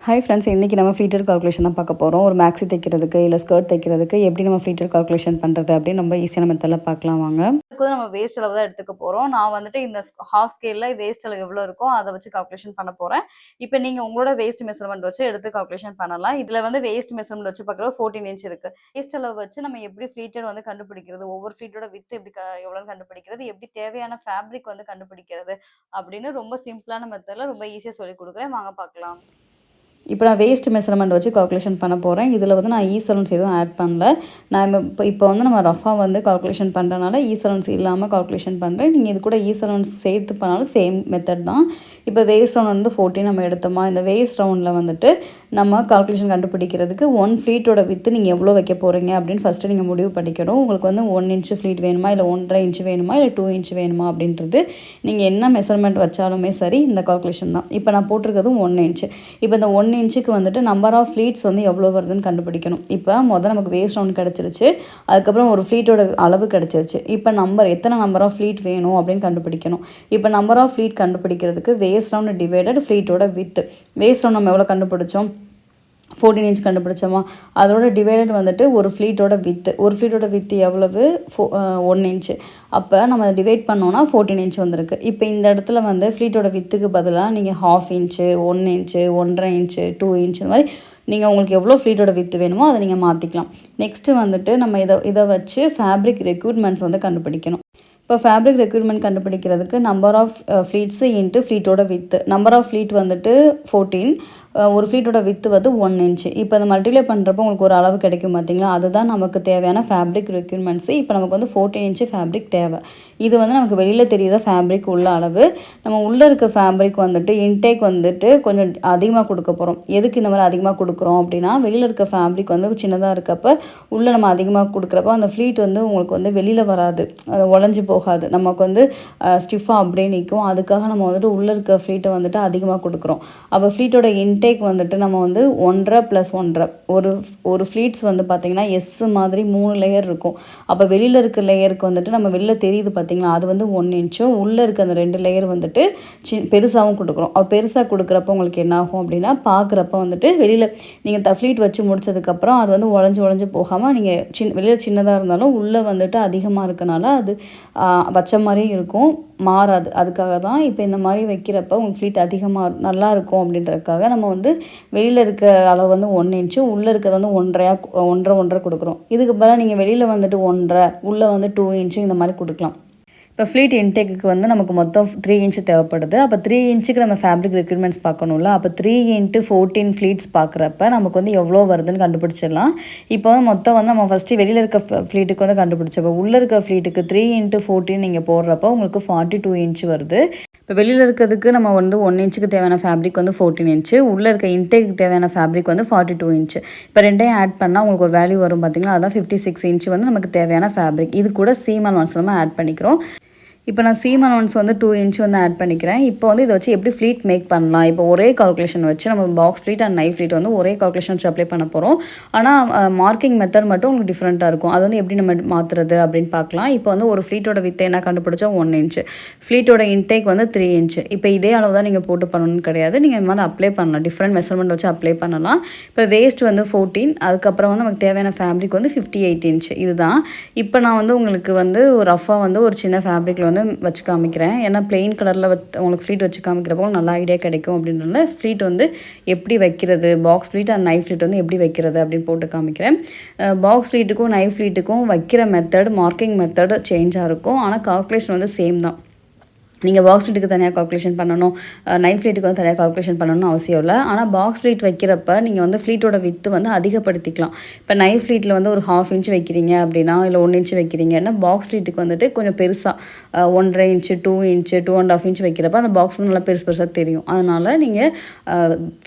Hi friends, இன்றைக்கி நம்ம pleated calculation தான் பார்க்க போகிறோம். ஒரு மேக்ஸி தைக்கிறதுக்கு இல்லை ஸ்கர்ட் தைக்கிறதுக்கு எப்படி நம்ம ஃப்ளீட்டட் கால்குலேஷன் பண்ணுறது அப்படின்னு ரொம்ப ஈஸியான மெத்தடில் பார்க்கலாம் வாங்க. இதுக்கு நம்ம வேஸ்ட் அளவு தான் எடுத்துக்க போகிறோம். நான் வந்துட்டு இந்த ஹாஃப் ஸ்கேலில் வேஸ்ட் அளவு எவ்வளோ இருக்கோ அதை வச்சு கால்குலேஷன் பண்ண போகிறேன். இப்போ நீங்கள் உங்களோட வேஸ்ட் மெஷர்மெண்ட் வச்சு எடுத்து கால்குலேஷன் பண்ணலாம். இதில் வந்து வேஸ்ட் மெஷர்மெண்ட் வச்சு பார்க்குற 14 இன்ச் இருக்குது. வேஸ்ட் அளவு வச்சு நம்ம எப்படி ஃப்ளீட்டட் வந்து கண்டுபிடிக்கிறது, ஒவ்வொரு ஃப்ளீட்டோட வித் எப்படி எவ்வளோன்னு கண்டுபிடிக்கிறது, எப்படி தேவையான ஃபேப்ரிக் வந்து கண்டுபிடிக்கிறது அப்படின்னு ரொம்ப சிம்பிளான மெத்தடில் ரொம்ப ஈஸியாக சொல்லி கொடுக்குறேன். வாங்க பார்க்கலாம். இப்போ நான் வேஸ்ட் மெஷர்மெண்ட் வச்சு கால்குலேஷன் பண்ண போகிறேன். இதில் வந்து நான் ஈசலன்ஸ் எதுவும் ஆட் பண்ணல. நான் இப்போ வந்து நம்ம ரஃபாக வந்து கால்குலேஷன் பண்ணுறனால ஈசலன்ஸ் இல்லாமல் கால்குலேஷன் பண்ணுறேன். நீங்கள் இது கூட ஈசலன்ஸ் சேர்த்து பண்ணாலும் சேம் மெத்தட் தான். இப்போ வேஸ்ட் ரவுண்ட் வந்து 14 நம்ம எடுத்தோமா, இந்த வேஸ்ட் ரவுண்டில் வந்துட்டு நம்ம கால்குலேஷன் கண்டுபிடிக்கிறதுக்கு 1 ஃப்ளீட்டோட வித்து நீங்கள் எவ்வளோ வைக்க போகிறீங்க அப்படின்னு ஃபஸ்ட்டு நீங்கள் முடிவு பண்ணிக்கணும். உங்களுக்கு வந்து 1 இன்ச்சு ஃப்ளீட் வேணுமா, இல்லை 1.5 இன்ச்சு வேணுமா, இல்லை 2 இன்ச்சு வேணுமா அப்படின்றது நீங்கள் என்ன மெஷர்மெண்ட் வச்சாலுமே சரி இந்த கால்குலேஷன் தான். இப்போ நான் போட்டிருக்கிறதும் 1 இன்ச்சு. இப்போ இந்த 1 இன்ச்சுக்கு வந்துட்டு நம்பர் ஆஃப் ஃப்ளீட்ஸ் வந்து எவ்வளோ வருதுன்னு கண்டுபிடிக்கணும். இப்போ முதல்ல நமக்கு வேஸ்ட் ரவுண்ட் கிடச்சிருச்சு, அதுக்கப்புறம் ஒரு ஃப்ளீட்டோட அளவு கிடச்சிருச்சு. இப்போ எத்தனை நம்பர் ஆஃப் ஃப்ளீட் வேணும் அப்படின்னு கண்டுபிடிக்கணும். இப்போ நம்பர் ஆஃப் ஃப்ளீட் கண்டுபிடிக்கிறதுக்கு வேஸ்ட் ரவுண்ட் டிவைடட் ஃப்ளீட்டோட வித். வேஸ்ட் ரவுண்ட் நம்ம எவ்வளோ கண்டுபிடிச்சோம், 14 இன்ச் கண்டுபிடிச்சோமா, அதோட டிவைடட் வந்துட்டு ஒரு ஃப்ளீட்டோட வித்து எவ்வளவு, 1 இன்ச்சு. அப்போ நம்ம அதை டிவைட் பண்ணோன்னா 14 இன்ச் வந்திருக்கு. இப்போ இந்த இடத்துல வந்து ஃப்ளீட்டோட வித்துக்கு பதிலாக நீங்கள் 1/2 இன்ச்சு, 1 இன்ச்சு, 1.5 இன்ச்சு, 2 இன்ச் இந்த மாதிரி நீங்கள் உங்களுக்கு எவ்வளோ ஃப்ளீட்டோட வித்து வேணுமோ அதை நீங்கள் மாற்றிக்கலாம். நெக்ஸ்ட்டு வந்துட்டு நம்ம இதை வச்சு ஃபேப்ரிக் ரெக்யூர்மெண்ட்ஸ் வந்து கண்டுபிடிக்கணும். இப்போ ஃபேப்ரிக் ரெக்யூர்மெண்ட் கண்டுபிடிக்கிறதுக்கு நம்பர் ஆஃப் ஃப்ளீட்ஸு இன்ட்டு ஃப்ளீட்டோட வித்து. நம்பர் ஆஃப் ஃப்ளீட் வந்துட்டு 14, ஒரு ஃப்ளீட்டோட வித்து வந்து 1 இன்ச்சு. இப்போ அதை மல்டிப்ளை பண்ணுறப்போ உங்களுக்கு ஒரு அளவு கிடைக்கும் பார்த்தீங்களா, அதுதான் நமக்கு தேவையான ஃபேப்ரிக் ரெக்யூர்மெண்ட்ஸு. இப்போ நமக்கு வந்து 14 இன்ச்சு ஃபேப்ரிக் தேவை. இது வந்து நமக்கு வெளியில் தெரிகிற ஃபேப்ரிக் உள்ள அளவு. நம்ம உள்ளே இருக்க ஃபேப்ரிக் வந்துட்டு இன்டேக் வந்துட்டு கொஞ்சம் அதிகமாக கொடுக்க போகிறோம். எதுக்கு இந்த மாதிரி அதிகமாக கொடுக்குறோம் அப்படின்னா, வெளியில் இருக்க ஃபேப்ரிக் வந்து சின்னதாக இருக்கப்போ உள்ளே நம்ம அதிகமாக கொடுக்குறப்போ அந்த ஃப்ளீட் வந்து உங்களுக்கு வந்து வெளியில் வராது, அது உடஞ்சி போகாது, நமக்கு வந்து ஸ்டிஃபாக அப்படியே நிற்கும். அதுக்காக நம்ம வந்துட்டு உள்ளே இருக்க ஃப்ளீட்டை வந்துட்டு அதிகமாக கொடுக்குறோம். அப்போ ஃப்ளீட்டோட இன்டேக் வந்துட்டு நம்ம வந்து 1.5 + 1.5 ஒரு ஃப்ளீட்ஸ் வந்து பார்த்திங்கன்னா எஸ் மாதிரி 3 லேயர் இருக்கும். அப்போ வெளியில் இருக்க லேயருக்கு வந்துட்டு நம்ம வெளியில் தெரியுது பார்த்திங்களா, அது வந்து 1 இன்ச்சும், உள்ளே இருக்க அந்த 2 லேயர் வந்துட்டு பெருசாகவும் கொடுக்குறோம். அப்போ பெருசாக கொடுக்குறப்ப உங்களுக்கு என்ன ஆகும் அப்படின்னா, பார்க்குறப்ப வந்துட்டு வெளியில் நீங்கள் ஃப்ளீட் வச்சு முடிச்சதுக்கப்புறம் அது வந்து உடஞ்சி போகாமல் நீங்கள் வெளியில் சின்னதாக இருந்தாலும் உள்ளே வந்துட்டு அதிகமாக இருக்கனால அது வச்ச மாதிரியும் இருக்கும், மாறாது. அதுக்காக தான் இப்போ இந்த மாதிரி வைக்கிறப்ப உங்களுக்கு ஃப்ளீட் அதிகமாக நல்லா இருக்கும் அப்படின்றதுக்காக நம்ம வந்து வெளியில் இருக்க அளவு வந்து 1 இன்ச்சு, உள்ளே இருக்கிறது வந்து 1.5 கொடுக்குறோம். இதுக்கு பதிலாக நீங்கள் வெளியில் வந்துட்டு 1.5, உள்ளே வந்து 2 இன்ச்சு இந்த மாதிரி கொடுக்கலாம். இப்போ ஃப்ளீட் இன்டேக்கு வந்து நமக்கு மொத்தம் 3 இன்ச்சு தேவைப்படுது. அப்போ 3 இன்ச்சுக்கு நம்ம ஃபேப்ரிக் ரெக்யூர்மெண்ட்ஸ் பார்க்கணும்ல. அப்போ 3 × 14 ஃப்ளீட்ஸ் பார்க்குறப்ப நமக்கு வந்து எவ்வளோ வருதுன்னு கண்டுபிடிச்சிடலாம். இப்போ வந்து மொத்தம் வந்து நம்ம ஃபஸ்ட்டு வெளியில் இருக்க ஃப்ளீட்டுக்கு வந்து கண்டுபிடிச்சப்போ உள்ளே இருக்க ஃப்ளீட்டுக்கு 3 × 14 நீங்கள் போடுறப்போ உங்களுக்கு 42 இன்ச்சு வருது. இப்போ வெளியில் இருக்கிறதுக்கு நம்ம வந்து 1 இன்ச்சுக்கு தேவையான ஃபேப்ரிக் வந்து 14 இன்ச்சு, உள்ளே இருக்க இன்டேக்கு தேவையான ஃபேப்ரிக் வந்து 42 இன்ச்சு. இப்போ ரெண்டையும் ஆட் பண்ணால் உங்களுக்கு ஒரு வேல்யூ வரும் பார்த்தீங்களா, அதான் 56 இன்ச்சு வந்து நமக்கு தேவையான ஃபேப்ரிக். இது கூட சீம் அலவன்ஸ் நம்ம ஆட் பண்ணிக்கிறோம். இப்போ நான் சீம் அலவன்ஸ் வந்து 2 இன்ச் வந்து ஆட் பண்ணிக்கிறேன். இப்போ வந்து இதை வச்சு எப்படி ஃப்ளீட் மேக் பண்ணலாம், இப்போ ஒரே கால்குலேஷன் வச்சு நம்ம box pleat and knife pleat வந்து ஒரே கால்குலேஷன் வச்சு அப்ளை பண்ண போகிறோம். ஆனால் மார்க்கிங் மெத்தட் மட்டும் உங்களுக்கு டிஃப்ரெண்ட்டாக இருக்கும். அது வந்து எப்படி நம்ம மாற்றுறது அப்படின்னு பார்க்கலாம். இப்போ வந்து ஒரு ஃப்ளீட்டோட வித்தை என்ன கண்டுபிடிச்சோம், 1 இன்ச்சு. ஃப்ளீட்டோட இன்டேக் வந்து 3 இன்ச்சு. இப்போ இதே அளவு தான் நீங்கள் போட்டு பண்ணணும்னு கிடையாது, நீங்கள் இந்த மாதிரி அப்ளை பண்ணலாம், டிஃப்ரெண்ட் மெஷர்மெண்ட் வச்சு அப்ளை பண்ணலாம். இப்போ வேஸ்ட் வந்து 14, அதுக்கப்புறம் வந்து நமக்கு தேவையான ஃபேப்ரிக் வந்து 58 இன்ச்சு. இதுதான். இப்போ நான் வந்து உங்களுக்கு வந்து ஒரு ரஃபாக வந்து ஒரு சின்ன ஃபேப்ரிக்கில் வந்து வச்சு காமிக்கிறேன். ஏன்னா பிளெயின் கலரில் உங்களுக்கு ஃப்ளீட் வச்சு காமிக்கிறப்போ நல்லா ஐடியா கிடைக்கும் அப்படின்றதுனால ஃப்ளீட் வந்து எப்படி வைக்கிறது, box pleat and knife pleat வந்து எப்படி வைக்கிறது அப்படின்னு போட்டு காமிக்கிறேன். பாக்ஸ் ஃப்ளீட்டுக்கும் நைஃப் ஃப்ளீட்டுக்கும் வைக்கிற மெத்தட், மார்க்கிங் மெத்தட் சேஞ்சாக இருக்கும், ஆனால் கால்குலேஷன் வந்து சேம் தான். நீங்கள் பாக்ஸ் ஃப்ளீட்டுக்கு தனியாக கால்குலேஷன் பண்ணணும், நைஃப் ஃப்ளீட்டுக்கு வந்து தனியாக கால்குலேஷன் பண்ணணும்னு அவசியம் இல்லை. ஆனால் பாக்ஸ் ஃப்ளீட் வைக்கிறப்ப நீங்கள் வந்து ஃப்ளீட்டோட வித்து வந்து அதிகப்படுத்திக்கலாம். இப்போ நைஃப் ஃப்ளீட்டில் வந்து ஒரு 1/2 இன்ச் வைக்கிறீங்க அப்படின்னா, இல்லை 1 இன்ச் வைக்கிறீங்கன்னா, பாக்ஸ் ஃப்ளீட்டுக்கு வந்துட்டு கொஞ்சம் பெருசாக 1.5 இன்ச்சு, 2 இன்ச்சு, 2.5 இன்ச் வைக்கிறப்ப அந்த பாக்ஸ் வந்து நல்லா பெருசாக தெரியும். அதனால் நீங்கள்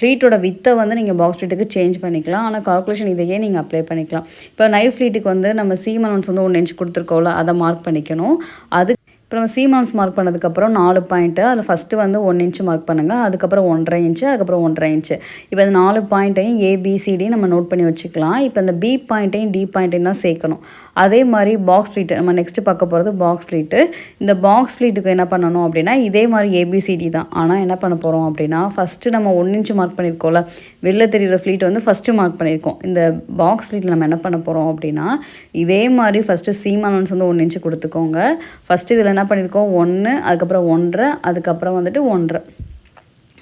ஃப்ளீட்டோட வித்தை வந்து நீங்கள் பாக்ஸ் ஃப்ளீட்டுக்கு சேஞ்ச் பண்ணிக்கலாம், ஆனால் கால்குலேஷன் இதையே நீங்கள் அப்ளை பண்ணிக்கலாம். இப்போ நைஃப் ஃப்ளீட்டுக்கு வந்து நம்ம சீம் அலவன்ஸ் வந்து 1 இன்ச் கொடுத்துருக்கோம்ல, அதை மார்க் பண்ணிக்கணும். அது இப்போ நம்ம சீமான்ஸ் மார்க் பண்ணதுக்கப்புறம் 4 பாயிண்ட்டு அதில் ஃபஸ்ட்டு வந்து 1 இன்ச்சு மார்க் பண்ணுங்கள், அதுக்கப்புறம் 1.5 இன்ச்சு, அதுக்கப்புறம் 1.5 இன்ச்சு. இப்போ இந்த 4 பாயிண்ட்டையும் ஏபிசிடி நம்ம நோட் பண்ணி வச்சுக்கலாம். இப்போ இந்த பி பாயிண்ட்டையும் டி பாயிண்ட்டையும் தான் சேர்க்கணும். அதே மாதிரி பாக்ஸ் ஃப்ளீட்டு நம்ம நெக்ஸ்ட்டு பார்க்க போகிறது பாக்ஸ் ஃப்ளீட்டு. இந்த பாக்ஸ் ஃப்ளீட்டுக்கு என்ன பண்ணணும் அப்படின்னா இதே மாதிரி ஏபிசிடி தான். ஆனால் என்ன பண்ண போகிறோம் அப்படின்னா ஃபஸ்ட்டு நம்ம 1 இன்ச்சு மார்க் பண்ணியிருக்கோம்ல, வெளில தெரிகிற ஃப்ளீட் வந்து ஃபஸ்ட்டு மார்க் பண்ணியிருக்கோம். இந்த பாக்ஸ் ஃப்ளீட்டில் நம்ம என்ன பண்ண போகிறோம் அப்படின்னா இதே மாதிரி ஃபஸ்ட்டு சீம் அலவன்ஸ் வந்து 1 இன்ச்சு கொடுத்துக்கோங்க. ஃபஸ்ட்டு இதில் என்ன பண்ணியிருக்கோம் 1, அதுக்கப்புறம் 1.5, அதுக்கப்புறம் வந்துட்டு 1.5.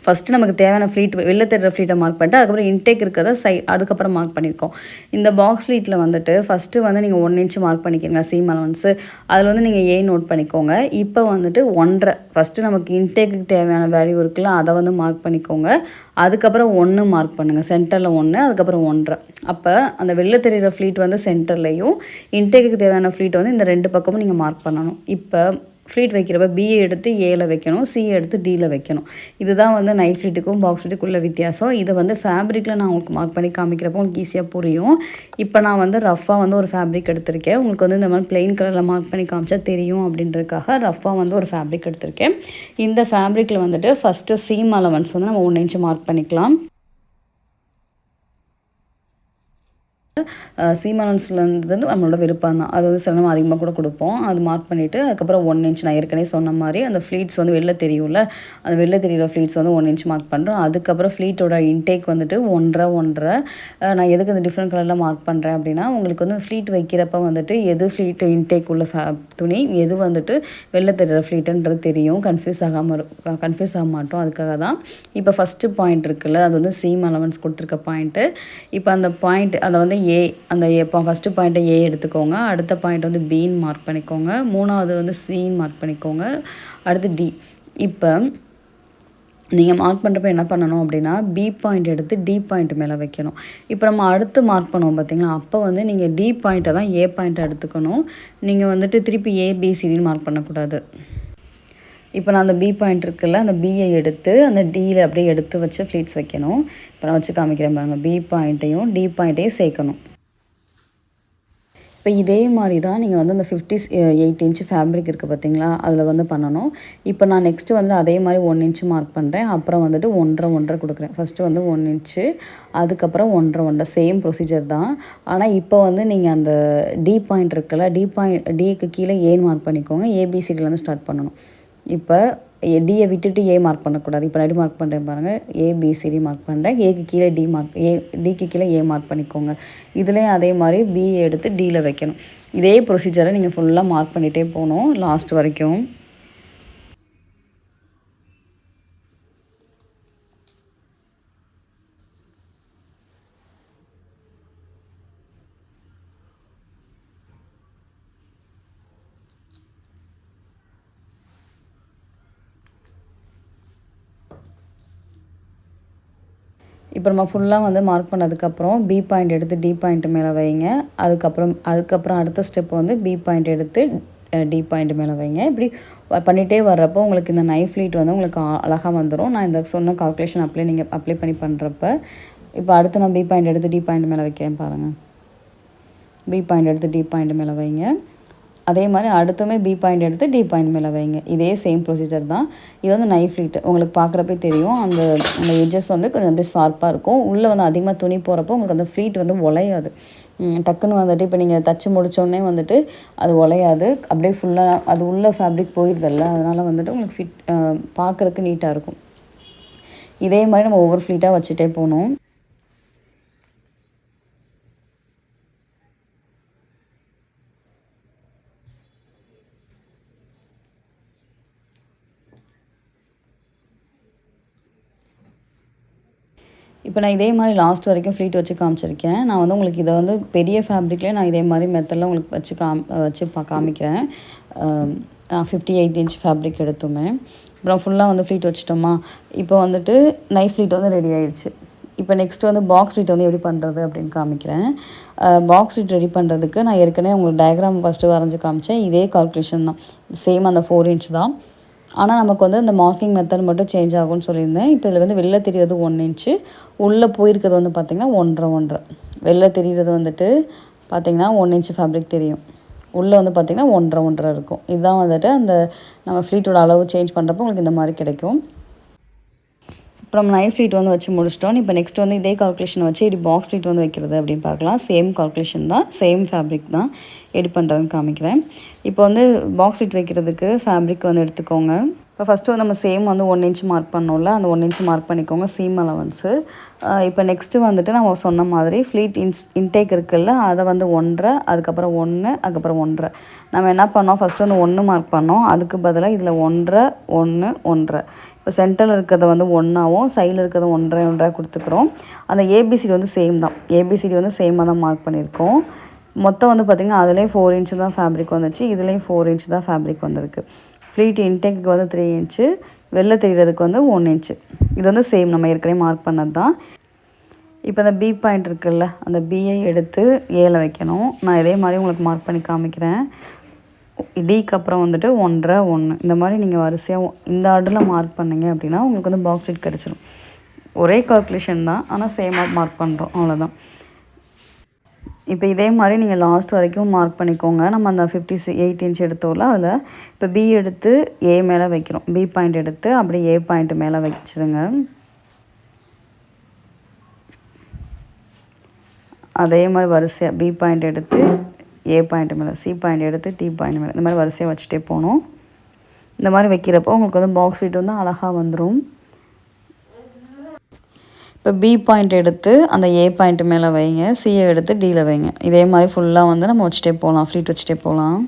ஃபஸ்ட்டு நமக்கு தேவையான ஃப்ளீட் வெளில தெரிகிற ஃப்ளீட்டை மார்க் பண்ணிட்டு அதுக்கப்புறம் இன்டேக் இருக்கிறத அதுக்கப்புறம் மார்க் பண்ணியிருக்கோம். இந்த பாக்ஸ் ஃப்ளீட்டில் வந்துட்டு ஃபஸ்ட்டு வந்து நீங்கள் 1 இன்ச்சு மார்க் பண்ணிக்கிறீங்களா சீம் அலவன்ஸு, அதில் வந்து நீங்கள் ஏ நோட் பண்ணிக்கோங்க. இப்போ வந்துட்டு 1.5 ஃபஸ்ட்டு நமக்கு இன்டேக்குக்கு தேவையான வேல்யூ இருக்குல்ல அதை வந்து மார்க் பண்ணிக்கோங்க. அதுக்கப்புறம் 1 மார்க் பண்ணுங்கள், சென்டரில் 1, அதுக்கப்புறம் 1.5. அப்போ அந்த வெளில தெரிகிற ஃப்ளீட் வந்து சென்டர்லேயும் இன்டேக்குக்கு தேவையான ஃப்ளீட்டை வந்து இந்த 2 பக்கமும் நீங்கள் மார்க் பண்ணணும். இப்போ ஃப்ளீட் வைக்கிறப்ப பிஏ எடுத்து ஏல வைக்கணும், சிஏ எடுத்து டியில் வைக்கணும். இதுதான் வந்து நைஃப் ஃப்ளீட்டுக்கும் பாக்ஸ் ஃப்ளீட்டுக்குள்ள வித்தியாசம். இதை வந்து ஃபேப்ரிக்கில் நான் உங்களுக்கு மார்க் பண்ணி காமிக்கிறப்போ உங்களுக்கு ஈஸியாக புரியும். இப்போ நான் வந்து ரஃபாக வந்து ஒரு ஃபேப்ரிக் எடுத்திருக்கேன். உங்களுக்கு வந்து இந்த மாதிரி பிளெயின் கலரில் மார்க் பண்ணி காமிச்சா தெரியும் அப்படின்றதுக்காக ரஃபாக வந்து ஒரு ஃபேப்ரிக் எடுத்திருக்கேன். இந்த ஃபேப்ரிக்கில் வந்துட்டு ஃபஸ்ட்டு சீம் அலவன்ஸ் வந்து நம்ம 1 இன்ச்சு மார்க் பண்ணிக்கலாம். சீமானன்ஸ்லேருந்து நம்மளோட விருப்பம் தான். அது வந்து சில நம்ம அதிகமாக கூட கொடுப்போம். அது மார்க் பண்ணிவிட்டு அதுக்கப்புறம் 1 இன்ச் நான் ஏற்கனவே சொன்ன மாதிரி அந்த ஃப்ளீட்ஸ் வந்து வெளில தெரியும்ல, அந்த வெளில தெரிகிற ஃப்ளீட்ஸ் வந்து 1 இன்ச் மார்க் பண்ணுறோம். அதுக்கப்புறம் ஃப்ளீட்டோட இன்டேக் வந்துட்டு 1.5. நான் எதுக்கு இந்த டிஃப்ரெண்ட் கலரில் மார்க் பண்ணுறேன் அப்படின்னா உங்களுக்கு வந்து ஃப்ளீட் வைக்கிறப்ப வந்துட்டு எது ஃப்ளீட் இன்டேக் உள்ள துணி எது வந்துட்டு வெளில தெரிகிற ஃப்ளீட்டுன்றது தெரியும், கன்ஃபியூஸ் ஆக மாட்டோம். அதுக்காக தான். இப்போ ஃபஸ்ட்டு பாயிண்ட் இருக்குல்ல, அது வந்து சீம் அலவன்ஸ் கொடுத்துருக்க பாயிண்ட்டு. இப்போ அந்த பாயிண்ட் அதை வந்து ஏ, அந்த இப்போ ஃபஸ்ட்டு பாயிண்ட்டை ஏ எடுத்துக்கோங்க, அடுத்த பாயிண்ட் வந்து பின்னு மார்க் பண்ணிக்கோங்க, மூணாவது வந்து சின்னு மார்க் பண்ணிக்கோங்க, அடுத்து டி. இப்போ நீங்கள் மார்க் பண்ணுறப்ப என்ன பண்ணணும் அப்படின்னா பி பாயிண்ட் எடுத்து டி பாயிண்ட் மேலே வைக்கணும். இப்போ நம்ம அடுத்து மார்க் பண்ணுவோம் பார்த்தீங்களா, அப்போ வந்து நீங்கள் டி பாயிண்ட்டை தான் ஏ பாயிண்ட்டை எடுத்துக்கணும். நீங்கள் வந்துட்டு திருப்பி ஏபிசிடின்னு மார்க் பண்ணக்கூடாது. இப்போ நான் அந்த பி பாயிண்ட் இருக்குல்ல, அந்த பியை எடுத்து அந்த டியில் அப்படியே எடுத்து வச்சு ஃப்ளீட்ஸ் வைக்கணும். இப்போ நான் வச்சு காமிக்கிறேன் பாருங்கள், பி பாயிண்ட்டையும் டி பாயிண்ட்டையும் சேர்க்கணும். இப்போ இதே மாதிரி தான் நீங்கள் வந்து அந்த 58 இன்ச்சு ஃபேப்ரிக் இருக்குது பார்த்தீங்களா, அதில் வந்து பண்ணணும். இப்போ நான் நெக்ஸ்ட்டு வந்து அதே மாதிரி 1 இன்ச்சு மார்க் பண்ணுறேன். அப்புறம் வந்துட்டு 1.5 கொடுக்குறேன். ஃபஸ்ட்டு வந்து 1 இன்ச்சு, அதுக்கப்புறம் 1.5 சேம் ப்ரொசீஜர் தான். ஆனால் இப்போ வந்து நீங்கள் அந்த டி பாயிண்ட் இருக்குல்ல, டிக்கு கீழே ஏன்னு மார்க் பண்ணிக்கோங்க. ஏபிசிடிலேருந்து ஸ்டார்ட் பண்ணணும். இப்போ டியை விட்டுட்டு ஏ மார்க் பண்ணக்கூடாது. இப்போ நான் மார்க் பண்ணுறேன் பாருங்கள், ஏபிசிடி மார்க் பண்ணுறேன். ஏக்கு கீழே டிக்கு கீழே ஏ மார்க் பண்ணிக்கோங்க. இதுலேயும் அதே மாதிரி பி எடுத்து டியில் வைக்கணும். இதே ப்ரொசீஜரை நீங்கள் ஃபுல்லாக மார்க் பண்ணிகிட்டே போகணும் லாஸ்ட் வரைக்கும். இப்போ நம்ம ஃபுல்லாக வந்து மார்க் பண்ணதுக்கப்புறம் பி பாயிண்ட் எடுத்து டி பாயிண்ட் மேலே வைங்க. அதுக்கப்புறம் அடுத்த ஸ்டெப் வந்து பி பாயிண்ட் எடுத்து டி பாயிண்ட் மேலே வைங்க. இப்படி பண்ணிகிட்டே வர்றப்போ உங்களுக்கு இந்த நைஃப் ஃப்ளீட் வந்து உங்களுக்கு அழகாக வந்துடும். நான் இந்த சொன்ன கால்குலேஷன் அப்ளை பண்ணி பண்ணுறப்ப இப்போ அடுத்து நான் பி பாயிண்ட் எடுத்து டி பாயிண்ட் மேலே வைக்கிறேன் பாருங்கள். பி பாயிண்ட் எடுத்து டி பாயிண்ட் மேலே வைங்க. அதே மாதிரி அடுத்துமே பி பாயிண்ட் எடுத்து டி பாயிண்ட் மேலே வைங்க. இதே சேம் ப்ரொசீஜர் தான். இது வந்து நைஃப் ஃப்ளீட் உங்களுக்கு பார்க்குறப்பே தெரியும். அந்த எட்ஜஸ் வந்து கொஞ்சம் அப்படியே ஷார்ப்பாக இருக்கும். உள்ளே வந்து அதிகமாக துணி போகிறப்போ உங்களுக்கு அந்த ஃப்ளீட் வந்து உலையாது. டக்குன்னு வந்துட்டு இப்போ நீங்கள் தச்சு முடித்தோடனே வந்துட்டு அது உலையாது. அப்படியே ஃபுல்லாக அது உள்ள ஃபேப்ரிக் போயிடுதில்ல, அதனால் வந்துட்டு உங்களுக்கு பார்க்குறதுக்கு நீட்டாக இருக்கும். இதே மாதிரி நம்ம ஒவ்வொரு ஃப்ளீட்டாக வச்சுட்டே போகணும். இப்போ நான் இதே மாதிரி லாஸ்ட் வரைக்கும் ஃப்ளீட் வச்சு காமிச்சிருக்கேன். நான் வந்து உங்களுக்கு இதை வந்து பெரிய ஃபேப்ரிக்லேயே நான் இதே மாதிரி மெத்தடில் உங்களுக்கு வச்சு காமிக்கிறேன். நான் 58 இன்ச் ஃபேப்ரிக் எடுத்துமே அப்புறம் ஃபுல்லாக வந்து ஃப்ளீட் வச்சுட்டோமா. இப்போ வந்துட்டு நைஃப் ஃப்ளீட் வந்து ரெடி ஆயிடுச்சு. இப்போ நெக்ஸ்ட் வந்து பாக்ஸ் ஃப்ளீட் வந்து எப்படி பண்ணுறது அப்படின்னு காமிக்கிறேன். பாக்ஸ் ஃப்ளீட் ரெடி பண்ணுறதுக்கு நான் ஏற்கனவே உங்களுக்கு டயக்ராம் ஃபஸ்ட்டு வரைஞ்சி காமிச்சேன். இதே கால்குலேஷன் தான், சேம் அந்த 4 இன்ச் தான். ஆனால் நமக்கு வந்து இந்த மார்க்கிங் மெத்தட் மட்டும் சேஞ்ச் ஆகும்னு சொல்லியிருந்தேன். இப்போ இதில் வந்து வெளில தெரிகிறது 1 இன்ச்சு, உள்ளே போயிருக்கிறது வந்து பார்த்திங்கன்னா 1.5. வெளில தெரிகிறது வந்துட்டு பார்த்திங்கன்னா 1 இன்ச்சு ஃபேப்ரிக் தெரியும். உள்ளே வந்து பார்த்திங்கன்னா 1.5 1.5 இருக்கும். இதுதான் வந்துட்டு அந்த நம்ம ஃப்ளீட்டோட அளவு சேஞ்ச் பண்ணுறப்போ உங்களுக்கு இந்த மாதிரி கிடைக்கும். இப்போ நம்ம நைல் ஃப்ளீட் வந்து வச்சு முடிச்சிட்டோம். இப்போ நெக்ஸ்ட் வந்து இதே கால்குலேஷன் வச்சு இப்படி பாக்ஸ் ஃப்ளீட் வந்து வைக்கிறது அப்படின்னு பார்க்கலாம். சேம் கால்குலேஷன் தான், சேம் ஃபேப்ரிக் தான் எப்படி பண்ணுறதுன்னு காமிக்கிறேன். இப்போ வந்து பாக்ஸ் ஃப்ளீட் வைக்கிறதுக்கு ஃபேப்ரிக் வந்து எடுத்துக்கோங்க. இப்போ ஃபஸ்ட்டு வந்து நம்ம சேம் வந்து 1 இன்ச் மார்க் பண்ணோம்ல, அந்த 1 இன்ச் மார்க் பண்ணிக்கோங்க சீம் அலவன்ஸு. இப்போ நெக்ஸ்ட்டு வந்துட்டு நம்ம சொன்ன மாதிரி ஃப்ளீட் இன்டேக் இருக்குல்ல, அதை வந்து 1.5, அதுக்கப்புறம் 1, அதுக்கப்புறம் 1.5. நம்ம என்ன பண்ணோம், ஃபஸ்ட்டு வந்து 1 மார்க் பண்ணோம், அதுக்கு பதிலாக இதில் 1.5 1 1.5. இப்போ சென்டரில் இருக்கிறத வந்து 1ஆகவும் சைடில் இருக்கிறத 1.5 1.5 கொடுத்துக்கிறோம். அந்த ஏபிசிடி வந்து சேம் தான், ஏபிசிடி வந்து சேமாக தான் மார்க் பண்ணியிருக்கோம். மொத்தம் வந்து பார்த்திங்கன்னா அதிலே 4 இன்ச்சு தான் ஃபேப்ரிக் வந்துச்சு, இதுலேயும் 4 இன்ச்சு தான் ஃபேப்ரிக் வந்திருக்கு. ஃப்ளீட் இன்டேக்கு வந்து 3 இன்ச்சு, வெளில தெரிகிறதுக்கு வந்து 1 இன்ச்சு. இது வந்து சேம் நம்ம ஏற்கனவே மார்க் பண்ணது தான். இப்போ அந்த பி பாயிண்ட் இருக்குல்ல, அந்த பியை எடுத்து ஏல வைக்கணும். நான் இதே மாதிரி உங்களுக்கு மார்க் பண்ணி காமிக்கிறேன். டிக்கு அப்புறம் வந்துட்டு 1.5 1 இந்த மாதிரி நீங்கள் வரிசையாக இந்த ஆர்டரில் மார்க் பண்ணிங்க அப்படின்னா உங்களுக்கு வந்து பாக்ஸ் ஃப்ளீட் கிடச்சிரும். ஒரே கால்குலேஷன் தான், ஆனால் சேமாக மார்க் பண்ணுறோம், அவ்வளோதான். இப்போ இதே மாதிரி நீங்கள் லாஸ்ட் வரைக்கும் மார்க் பண்ணிக்கோங்க. நம்ம அந்த 58 இன்ச் எடுத்தோம்ல, அதில் இப்போ பி எடுத்து ஏ மேலே வைக்கிறோம். பி பாயிண்ட் எடுத்து அப்படியே ஏ பாயிண்ட் மேலே வச்சிருங்க. அதே மாதிரி வரிசையாக பி பாயிண்ட் எடுத்து ஏ பாயிண்ட் மேலே, சி பாயிண்ட் எடுத்து டி பாயிண்ட் மேலே, இந்த மாதிரி வரிசையாக வச்சுட்டே போகணும். இந்த மாதிரி வைக்கிறப்போ உங்களுக்கு வந்து பாக்ஸ் ஃப்ளீட் வந்து அழகாக வந்துடும். இப்போ பி பாயிண்ட் எடுத்து அந்த ஏ பாயிண்ட் மேலே வைங்க, சியை எடுத்து டியில் வைங்க. இதே மாதிரி ஃபுல்லாக வந்து நம்ம வச்சுட்டே போகலாம், ஃப்ளீட் வச்சுட்டே போகலாம்.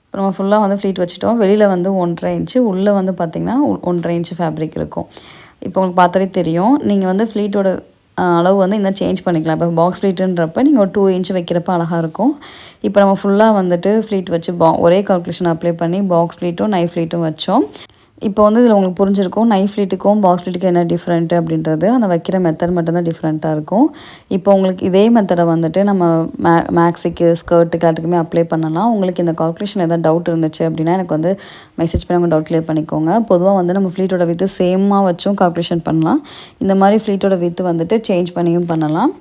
இப்போ நம்ம ஃபுல்லாக வந்து ஃப்ளீட் வச்சுட்டோம். வெளியில் வந்து 1.5 இன்ச்சு, உள்ளே வந்து பார்த்திங்கன்னா 1.5 இன்ச்சு ஃபேப்ரிக் இருக்கும். இப்போ உங்களுக்கு பார்த்தாலே தெரியும். நீங்கள் வந்து ஃப்ளீட்டோட அளவு வந்து இன்னும் சேஞ்ச் பண்ணிக்கலாம். இப்போ பாக்ஸ் ஃப்ளீட்டுன்றப்ப நீங்கள் ஒரு 2 இன்ச் வைக்கிறப்ப அழகாக இருக்கும். இப்போ நம்ம ஃபுல்லாக வந்துட்டு ஃப்ளீட் வச்சு ஒரே கால்குலேஷன் அப்ளை பண்ணி பாக்ஸ் ஃப்ளீட்டும் நைஃப் ஃப்ளீட்டும் வச்சோம். இப்போ வந்து இதில் உங்களுக்கு புரிஞ்சிருக்கும் நைஃப் ஃப்ளீட்டுக்கும் பாக்ஸ் ஃப்ளீட்டுக்கும் என்ன டிஃப்ரெண்ட்டு அப்படின்றது. அந்த வைக்கிற மெத்தட் மட்டும்தான் டிஃப்ரெண்ட்டாக இருக்கும். இப்போ உங்களுக்கு இதே மெத்தடை வந்துட்டு நம்ம மேக்ஸிக்கு, ஸ்கர்ட்டுக்கு எல்லாத்துக்குமே அப்ளை பண்ணலாம். உங்களுக்கு இந்த கால்குலேஷன் எதாவது டவுட் இருந்துச்சு அப்படின்னா எனக்கு வந்து மெசேஜ் பண்ணி உங்கள் டவுட் கிளியர் பண்ணிக்கோங்க. பொதுவாக வந்து நம்ம ஃப்ளீட்டோட வித்து சேமாக வச்சும் கால்குலேஷன் பண்ணலாம். இந்த மாதிரி ஃப்ளீட்டோட வித்து வந்துட்டு சேஞ்ச் பண்ணியும் பண்ணலாம்.